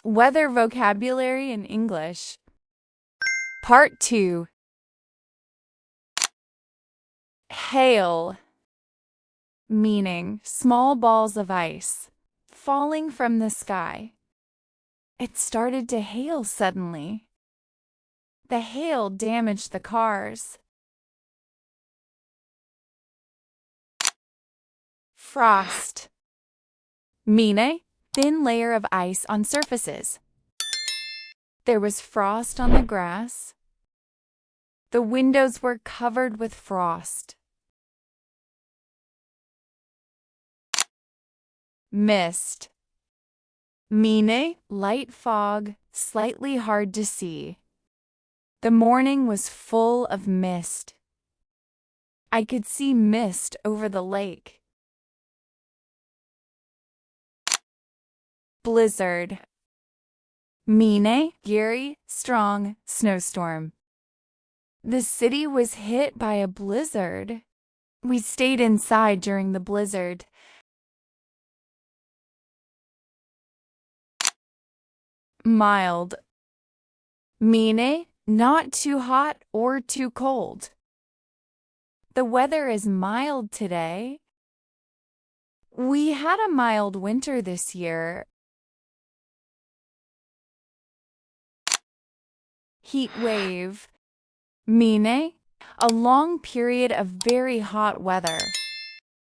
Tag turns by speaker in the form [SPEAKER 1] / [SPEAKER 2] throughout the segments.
[SPEAKER 1] Weather vocabulary in English. Part 2. Hail. Meaning small balls of ice falling from the sky. It started to hail suddenly. The hail damaged the cars. Frost. Meaning thin layer of ice on surfaces. There was frost on the grass. The windows were covered with frost. Mist. Meaning light fog, slightly hard to see. The morning was full of mist. I could see mist over the lake. Blizzard. Meaning scary, strong snowstorm. The city was hit by a blizzard. We stayed inside during the blizzard. Mild. Meaning not too hot or too cold. The weather is mild today. We had a mild winter this year. Heat wave. Meaning a long period of very hot weather.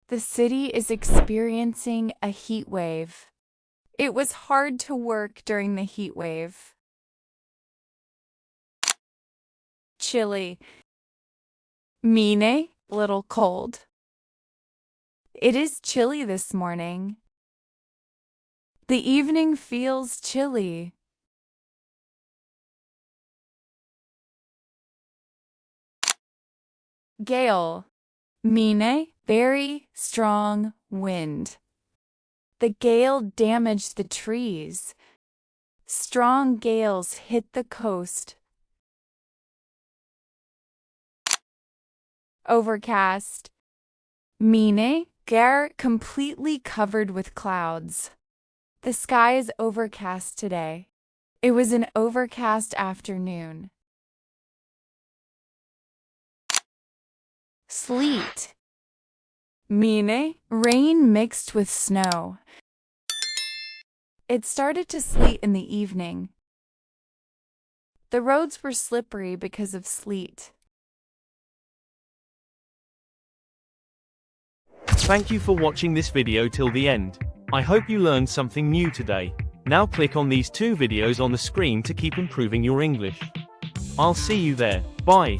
[SPEAKER 1] The city is experiencing a heat wave. It was hard to work during the heat wave. Chilly. Meaning little cold. It is chilly this morning. The evening feels chilly. Gale. Meaning very strong wind. The gale damaged the trees. Strong gales hit the coast. Overcast. Meaning air completely covered with clouds. The sky is overcast today. It was an overcast afternoon. Sleet. Meaning rain mixed with snow. It started to sleet in the evening. The roads were slippery because of sleet.
[SPEAKER 2] Thank you for watching this video till the end. I hope you learned something new today. Now click on these two videos on the screen to keep improving your English. I'll see you there. Bye.